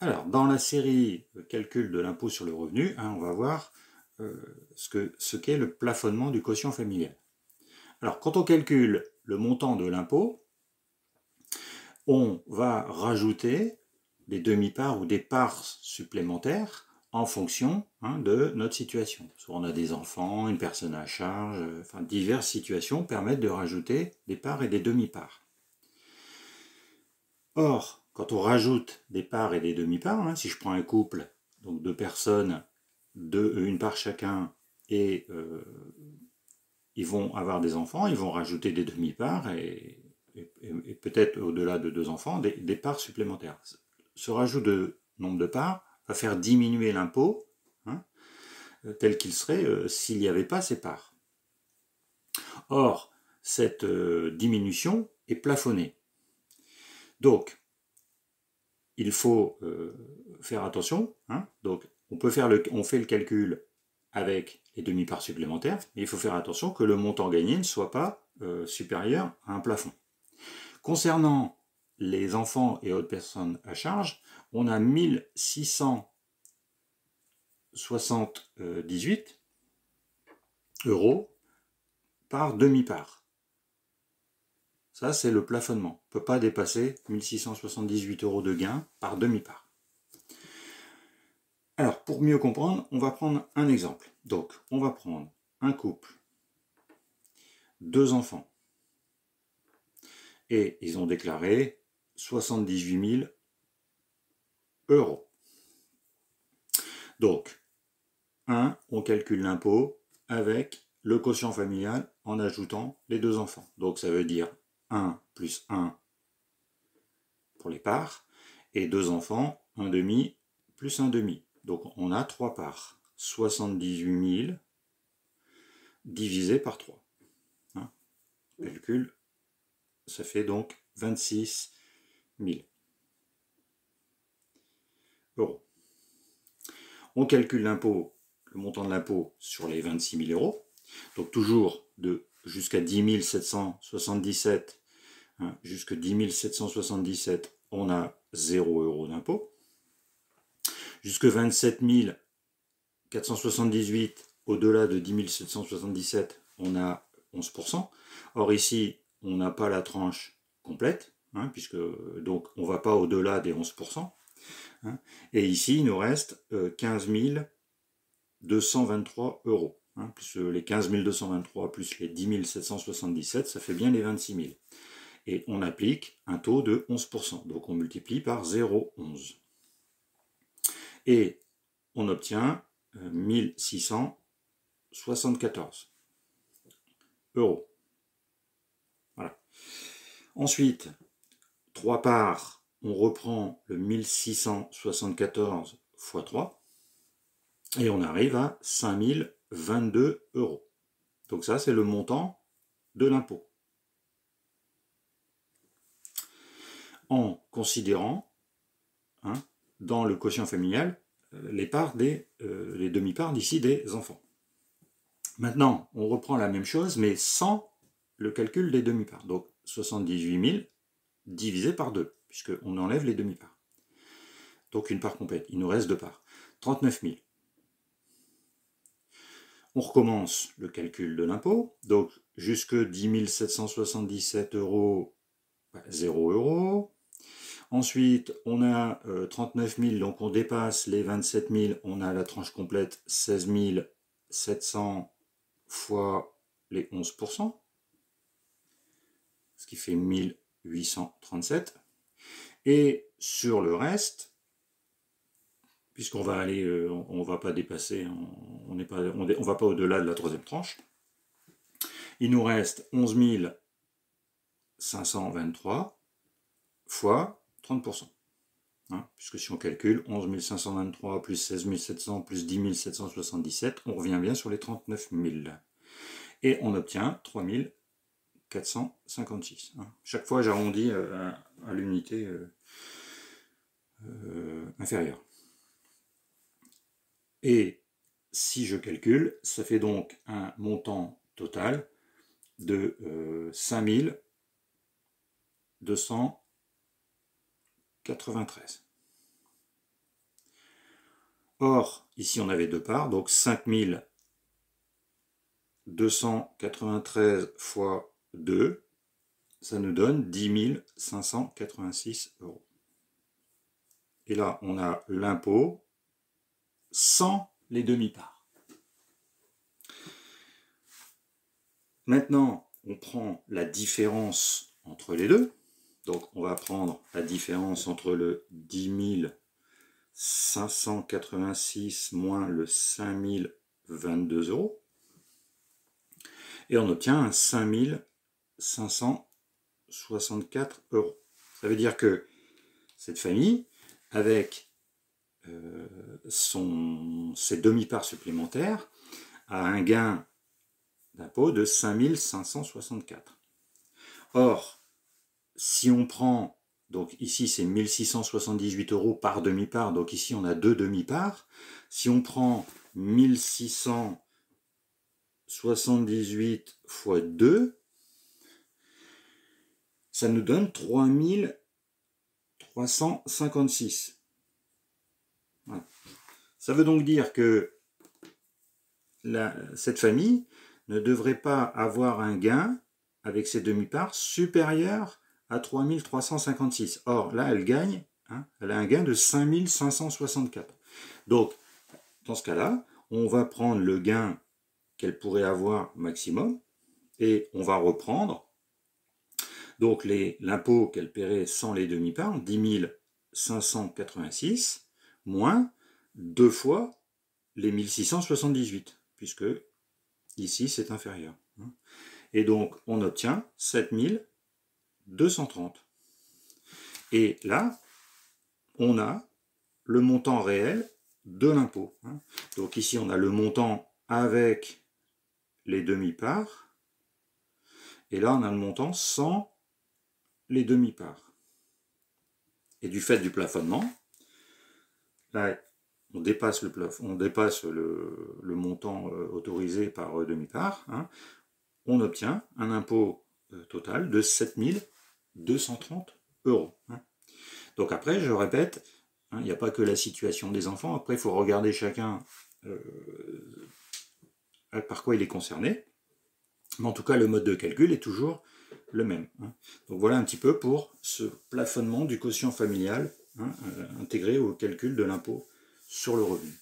Alors, dans la série calcul de l'impôt sur le revenu, on va voir ce qu'est le plafonnement du quotient familial. Alors, quand on calcule le montant de l'impôt, on va rajouter des demi-parts ou des parts supplémentaires en fonction de notre situation. Soit on a des enfants, une personne à charge, diverses situations permettent de rajouter des parts et des demi-parts. Or, quand on rajoute des parts et des demi-parts, si je prends un couple, donc deux personnes, une part chacun, et ils vont avoir des enfants, ils vont rajouter des demi-parts et peut-être au-delà de deux enfants, des parts supplémentaires. Ce rajout de nombre de parts va faire diminuer l'impôt tel qu'il serait s'il n'y avait pas ces parts. Or, cette diminution est plafonnée. Donc, il faut faire attention. Donc, on fait le calcul avec les demi-parts supplémentaires, mais il faut faire attention que le montant gagné ne soit pas supérieur à un plafond. Concernant les enfants et autres personnes à charge, on a 1678 € par demi-part. Ça, c'est le plafonnement. On ne peut pas dépasser 1678 € de gain par demi-part. Alors, pour mieux comprendre, on va prendre un exemple. Donc, on va prendre un couple, deux enfants, et ils ont déclaré 78 000 €. Donc, on calcule l'impôt avec le quotient familial en ajoutant les deux enfants. Donc, ça veut dire 1 plus 1 pour les parts, et deux enfants, 1 demi plus 1 demi. Donc, on a 3 parts. 78 000 divisé par 3. Calcul, ça fait donc 26 000 €. On calcule l'impôt, le montant de l'impôt sur les 26 000 €. Donc toujours jusqu'à 10 777, jusqu'à 10 777, on a 0 € d'impôt. Jusque 27 478, au-delà de 10 777, on a 11%. Or ici, on n'a pas la tranche complète, puisque donc on ne va pas au-delà des 11%. Et ici, il nous reste 15 223 €. Plus les 15 223 plus les 10 777, ça fait bien les 26 000. Et on applique un taux de 11%. Donc on multiplie par 0,11. Et on obtient 1674 €. Voilà. Ensuite, 3 parts, on reprend le 1674 x 3 et on arrive à 5022 €. Donc ça, c'est le montant de l'impôt. En considérant, dans le quotient familial, les demi-parts d'ici des enfants. Maintenant, on reprend la même chose, mais sans le calcul des demi-parts. Donc 78 000 divisé par 2, puisqu'on enlève les demi-parts. Donc une part complète, il nous reste deux parts. 39 000. On recommence le calcul de l'impôt. Donc jusque 10 777 €, 0 €. Ensuite, on a 39 000, donc on dépasse les 27 000, on a la tranche complète 16 700 fois les 11%, ce qui fait 1837. Et sur le reste, puisqu'on va aller, on ne va pas dépasser, on ne va pas au-delà de la troisième tranche, il nous reste 11 523 fois 30%. Puisque si on calcule 11 523 plus 16 700 plus 10 777, on revient bien sur les 39 000. Et on obtient 3 456. Chaque fois, j'arrondis à l'unité inférieure. Et si je calcule, ça fait donc un montant total de 5 293. Or, ici on avait deux parts, donc 5293 fois 2, ça nous donne 10 586 €. Et là, on a l'impôt sans les demi-parts. Maintenant, on prend la différence entre les deux. Donc, on va prendre la différence entre le 10 586 moins le 5022 €. Et on obtient un 5564 €. Ça veut dire que cette famille, avec ses demi-parts supplémentaires, a un gain d'impôt de 5564. Or, si on prend, donc ici c'est 1678 € par demi-part, donc ici on a deux demi-parts. Si on prend 1678 fois 2, ça nous donne 3356. Voilà. Ça veut donc dire que cette famille ne devrait pas avoir un gain avec ses demi-parts supérieur à 3356. Or, là, elle gagne, elle a un gain de 5564. Donc, dans ce cas-là, on va prendre le gain qu'elle pourrait avoir maximum et on va reprendre donc l'impôt qu'elle paierait sans les demi-parts, 10 586, moins 2 fois les 1678, puisque ici c'est inférieur. Et donc on obtient 7230. Et là, on a le montant réel de l'impôt. Donc ici on a le montant avec les demi-parts, et là on a le montant sans les demi-parts. Et du fait du plafonnement, là, on dépasse le plafond, on dépasse le montant autorisé par demi-part, on obtient un impôt total de 7230 €. Donc après, je répète, il n'y a pas que la situation des enfants, après il faut regarder chacun par quoi il est concerné, mais en tout cas le mode de calcul est toujours le même. Donc voilà un petit peu pour ce plafonnement du quotient familial intégré au calcul de l'impôt sur le revenu.